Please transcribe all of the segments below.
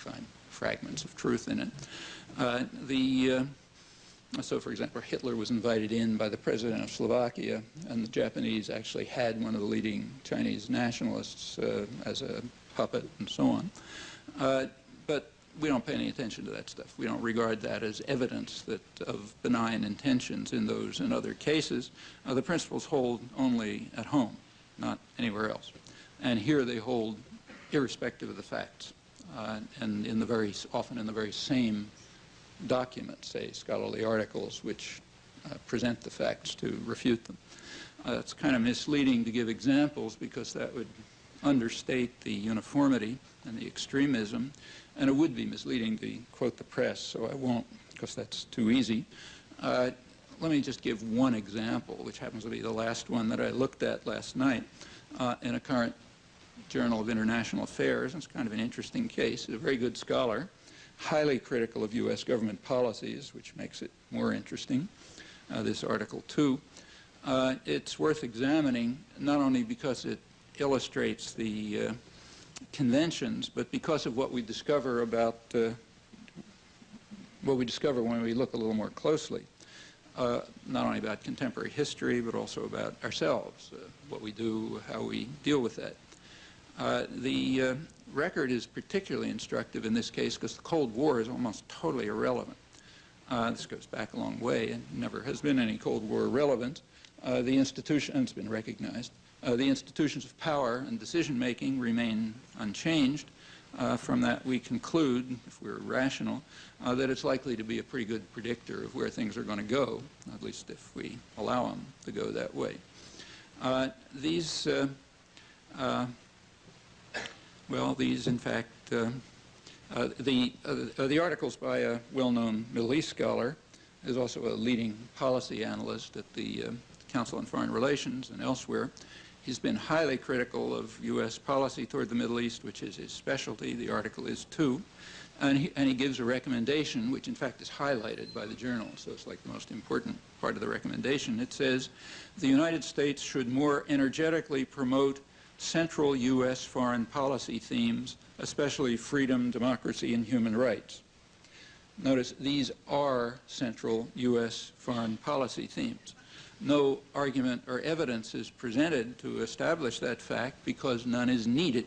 find fragments of truth in it. So, for example, Hitler was invited in by the president of Slovakia, and the Japanese actually had one of the leading Chinese nationalists as a puppet and so on. But we don't pay any attention to that stuff. We don't regard that as evidence of benign intentions in those and other cases. The principles hold only at home, not anywhere else. And here they hold irrespective of the facts, and often in the very same documents, say scholarly articles, which present the facts to refute them. It's kind of misleading to give examples because that would understate the uniformity and the extremism, and it would be misleading to quote the press, so I won't, because that's too easy. Let me just give one example, which happens to be the last one that I looked at last night in a current Journal of International Affairs. It's kind of an interesting case. He's a very good scholar, highly critical of U.S. government policies, which makes it more interesting, this article too. It's worth examining, not only because it illustrates the conventions, but because of what we discover about what we discover when we look a little more closely, not only about contemporary history, but also about ourselves, what we do, how we deal with that. The record is particularly instructive in this case because the Cold War is almost totally irrelevant. This goes back a long way, and never has been any Cold War relevant. The institution, it's been recognized, the institutions of power and decision-making remain unchanged. From that, we conclude, if we're rational, that it's likely to be a pretty good predictor of where things are going to go, at least if we allow them to go that way. These, in fact, the articles by a well-known Middle East scholar, is also a leading policy analyst at the Council on Foreign Relations and elsewhere. He's been highly critical of U.S. policy toward the Middle East, which is his specialty. The article is too. And he gives a recommendation, which in fact is highlighted by the journal, so it's like the most important part of the recommendation. It says, the United States should more energetically promote central U.S. foreign policy themes, especially freedom, democracy, and human rights. Notice, these are central U.S. foreign policy themes. No argument or evidence is presented to establish that fact because none is needed.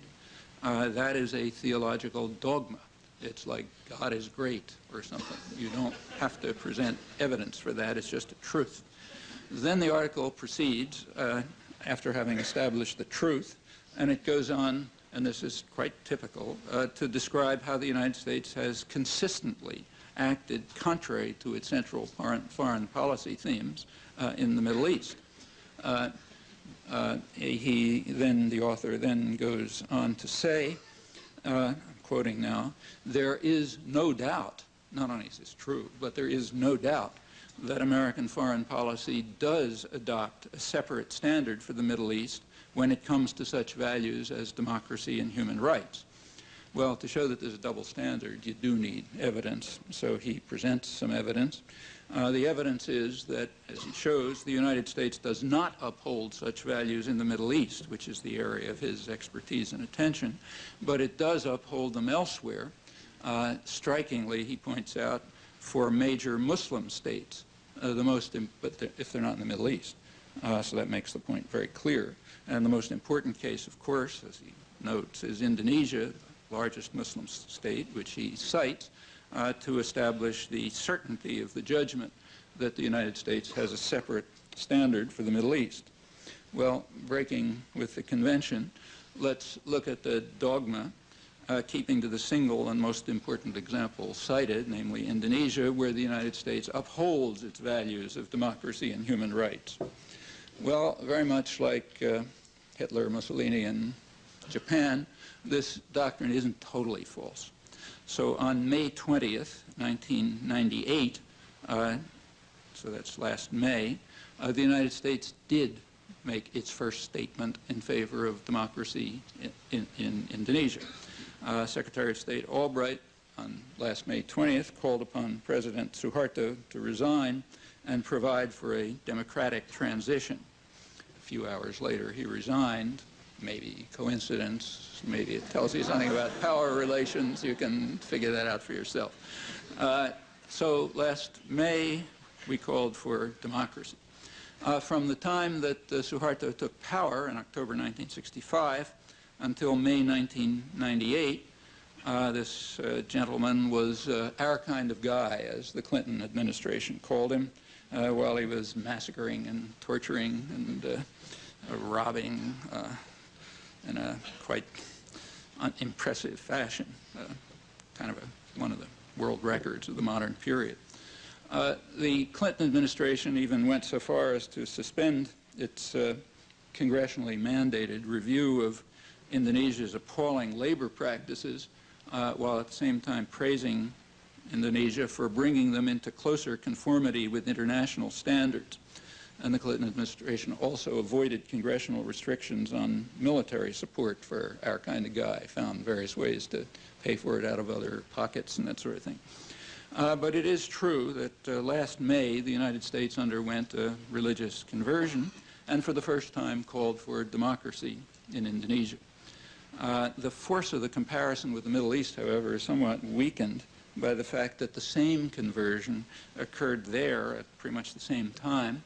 That is a theological dogma. It's like God is great or something. You don't have to present evidence for that. It's just a truth. Then the article proceeds, after having established the truth, and it goes on, and this is quite typical, to describe how the United States has consistently acted contrary to its central foreign policy themes in the Middle East. The author then goes on to say, I'm quoting now, there is no doubt, not only is this true, but there is no doubt that American foreign policy does adopt a separate standard for the Middle East when it comes to such values as democracy and human rights. Well, to show that there's a double standard, you do need evidence, so he presents some evidence. The evidence is that, as he shows, the United States does not uphold such values in the Middle East, which is the area of his expertise and attention, but it does uphold them elsewhere. Strikingly, he points out, for major Muslim states, if they're not in the Middle East. So that makes the point very clear. And the most important case, of course, as he notes, is Indonesia, the largest Muslim state, which he cites to establish the certainty of the judgment that the United States has a separate standard for the Middle East. Well, breaking with the convention, let's look at the dogma, keeping to the single and most important example cited, namely Indonesia, where the United States upholds its values of democracy and human rights. Well, very much like Hitler, Mussolini, and Japan, this doctrine isn't totally false. So on May 20th, 1998, so that's last May, the United States did make its first statement in favor of democracy in Indonesia. Secretary of State Albright, on last May 20th, called upon President Suharto to resign and provide for a democratic transition. A few hours later, he resigned, maybe coincidence, maybe it tells you something about power relations. You can figure that out for yourself. So last May, we called for democracy. From the time that Suharto took power in October 1965 until May 1998, this gentleman was our kind of guy, as the Clinton administration called him, while he was massacring and torturing and robbing in a quite impressive fashion, kind of one of the world records of the modern period. The Clinton administration even went so far as to suspend its congressionally mandated review of Indonesia's appalling labor practices, while at the same time praising Indonesia for bringing them into closer conformity with international standards. And the Clinton administration also avoided congressional restrictions on military support for our kind of guy, found various ways to pay for it out of other pockets and that sort of thing. But it is true that last May, the United States underwent a religious conversion and for the first time called for democracy in Indonesia. The force of the comparison with the Middle East, however, is somewhat weakened by the fact that the same conversion occurred there at pretty much the same time.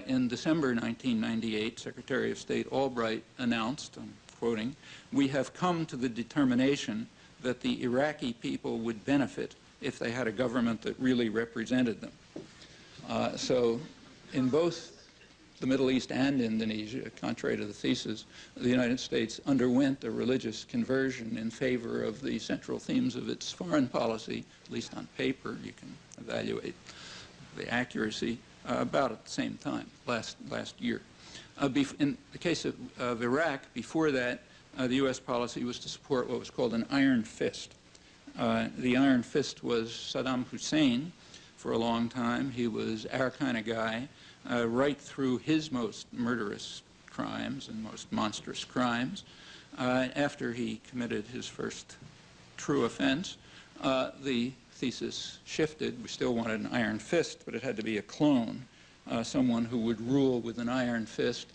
In December 1998, Secretary of State Albright announced, I'm quoting, "We have come to the determination that the Iraqi people would benefit if they had a government that really represented them." So in both the Middle East and Indonesia, contrary to the thesis, the United States underwent a religious conversion in favor of the central themes of its foreign policy, at least on paper. You can evaluate the accuracy about at the same time, last year. In the case of Iraq, before that, the U.S. policy was to support what was called an iron fist. The iron fist was Saddam Hussein for a long time. He was our kind of guy, right through his most murderous crimes and most monstrous crimes. After he committed his first true offense, the thesis shifted. We still wanted an iron fist, but it had to be a clone, someone who would rule with an iron fist,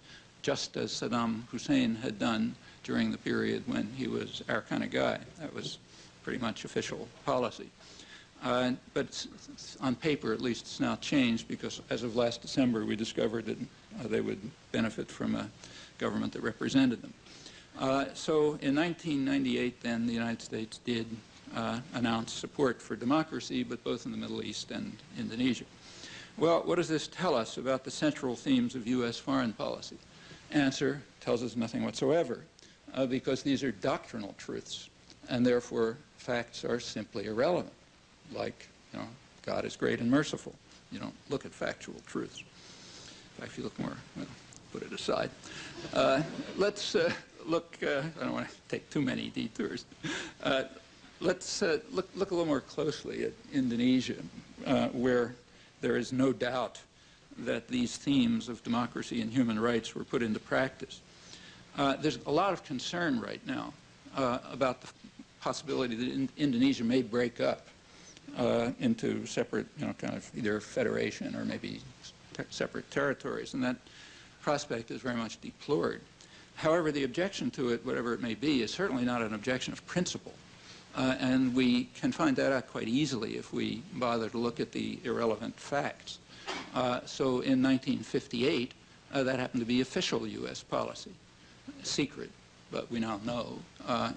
just as Saddam Hussein had done during the period when he was our kind of guy. That was pretty much official policy. But on paper, at least, it's now changed because as of last December, we discovered that they would benefit from a government that represented them. So in 1998, then, the United States did announce support for democracy, but both in the Middle East and Indonesia. Well, what does this tell us about the central themes of U.S. foreign policy? Answer, tells us nothing whatsoever, because these are doctrinal truths, and therefore facts are simply irrelevant. Like, God is great and merciful. You don't look at factual truths. In fact, if you look more, well, put it aside. Let's look, I don't want to take too many detours. Let's look a little more closely at Indonesia, where there is no doubt that these themes of democracy and human rights were put into practice. There's a lot of concern right now about the possibility that Indonesia may break up into separate, kind of either federation or maybe separate territories, and that prospect is very much deplored. However, the objection to it, whatever it may be, is certainly not an objection of principle, and we can find that out quite easily if we bother to look at the irrelevant facts. So in 1958, that happened to be official U.S. policy, secret, but we now know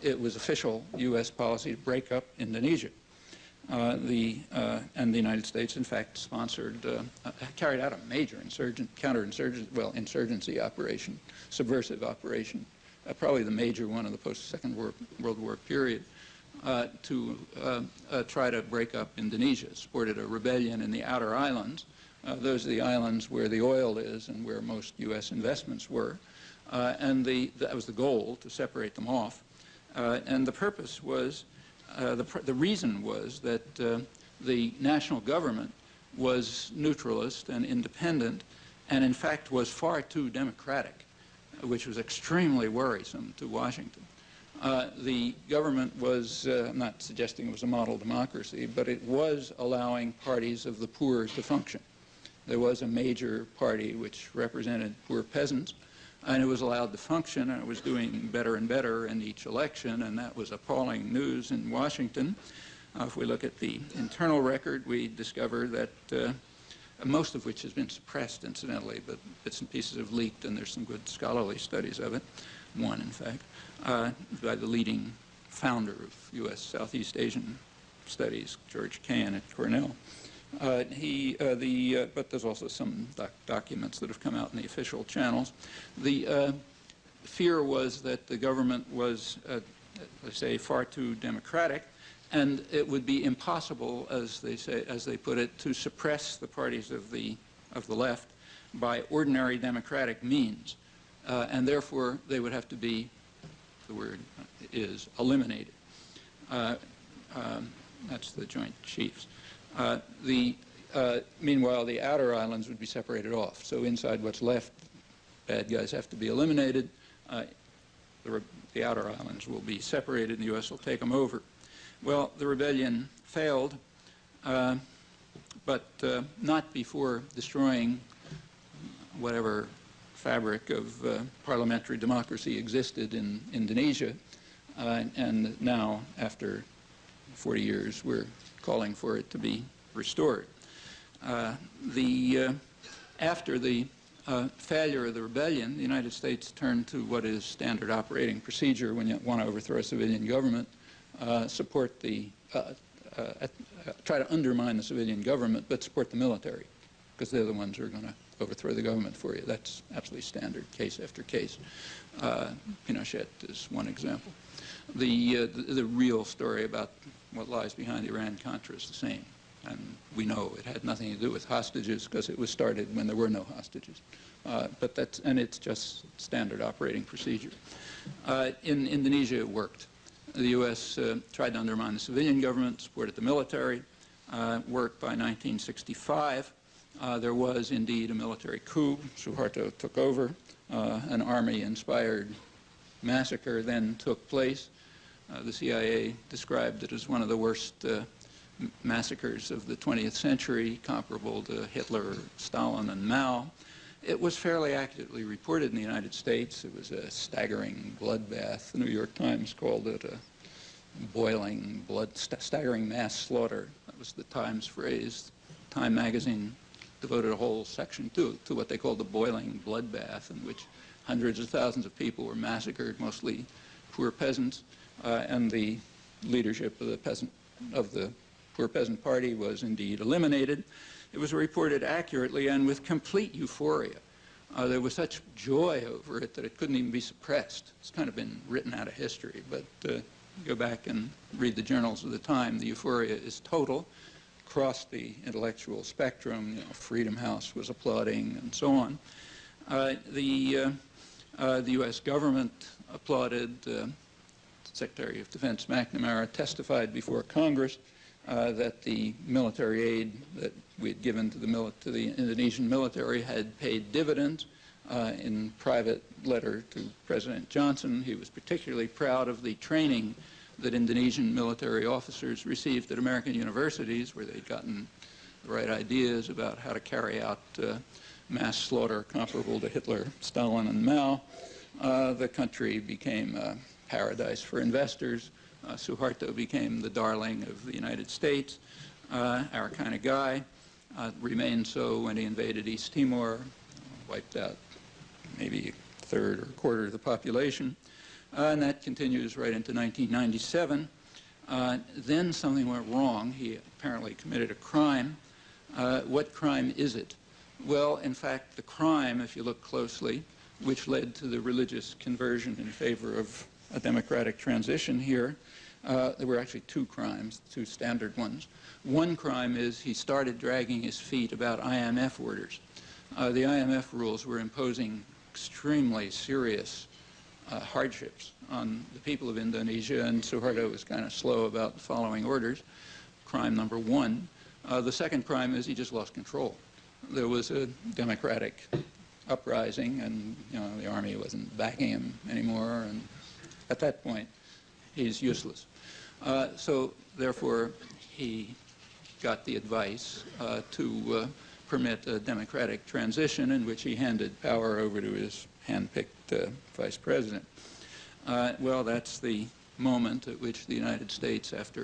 it was official U.S. policy to break up Indonesia. And the United States, in fact, sponsored, carried out a major insurgency operation, subversive operation, probably the major one of the post-Second World War period, to try to break up Indonesia. It supported a rebellion in the outer islands. Those are the islands where the oil is and where most U.S. investments were. And that was the goal, to separate them off. And the purpose was, the reason was that the national government was neutralist and independent, and in fact was far too democratic, which was extremely worrisome to Washington. The government was, I'm not suggesting it was a model democracy, but it was allowing parties of the poor to function. There was a major party which represented poor peasants, and it was allowed to function, and it was doing better and better in each election, and that was appalling news in Washington. If we look at the internal record, we discover that most of which has been suppressed, incidentally, but bits and pieces have leaked, and there's some good scholarly studies of it, one, in fact, by the leading founder of U.S. Southeast Asian Studies, George Cahan at Cornell. But there's also some documents that have come out in the official channels. The fear was that the government was, let's say, far too democratic, and it would be impossible, as they put it, to suppress the parties of the left by ordinary democratic means, and therefore they would have to be, the word is, eliminated. That's the Joint Chiefs. Meanwhile, the outer islands would be separated off. So inside what's left, bad guys have to be eliminated. The outer islands will be separated, and the U.S. will take them over. Well, the rebellion failed, but not before destroying whatever fabric of parliamentary democracy existed in Indonesia. And now, after 40 years, we're calling for it to be restored. After the failure of the rebellion, the United States turned to what is standard operating procedure when you want to overthrow a civilian government. Try to undermine the civilian government, but support the military, because they're the ones who are going to overthrow the government for you. That's absolutely standard, case after case. Pinochet is one example. The real story about what lies behind Iran-Contra is the same, and we know it had nothing to do with hostages, because it was started when there were no hostages. And it's just standard operating procedure. In Indonesia, it worked. The U.S. tried to undermine the civilian government, supported the military, worked by 1965. There was indeed a military coup. Suharto took over. An army-inspired massacre then took place. The CIA described it as one of the worst massacres of the 20th century, comparable to Hitler, Stalin, and Mao. It was fairly accurately reported in the United States. It was a staggering bloodbath. The New York Times called it a boiling staggering mass slaughter. That was the Times phrase. Time magazine devoted a whole section to what they called the boiling bloodbath, in which hundreds of thousands of people were massacred, mostly poor peasants, and the leadership of the Poor Peasant Party was indeed eliminated. It was reported accurately and with complete euphoria. There was such joy over it that it couldn't even be suppressed. It's kind of been written out of history, but go back and read the journals of the time. The euphoria is total, across the intellectual spectrum. You know, Freedom House was applauding, and so on. The U.S. government applauded. Secretary of Defense McNamara testified before Congress that the military aid that we had given to the Indonesian military had paid dividends. In private letter to President Johnson, he was particularly proud of the training that Indonesian military officers received at American universities, where they'd gotten the right ideas about how to carry out mass slaughter comparable to Hitler, Stalin, and Mao. The country became a paradise for investors. Suharto became the darling of the United States, our kind of guy. Remained so when he invaded East Timor, wiped out maybe a third or a quarter of the population. And that continues right into 1997. Then something went wrong. He apparently committed a crime. What crime is it? Well, in fact, the crime, if you look closely, which led to the religious conversion in favor of a democratic transition here, there were actually two crimes, two standard ones. One crime is he started dragging his feet about IMF orders. The IMF rules were imposing extremely serious hardships on the people of Indonesia, and Suharto was kind of slow about following orders. Crime number one. The second crime is he just lost control. There was a democratic uprising, and the army wasn't backing him anymore, and at that point, he's useless. So therefore, he got the advice to permit a democratic transition in which he handed power over to his hand-picked vice president. Well, that's the moment at which the United States, after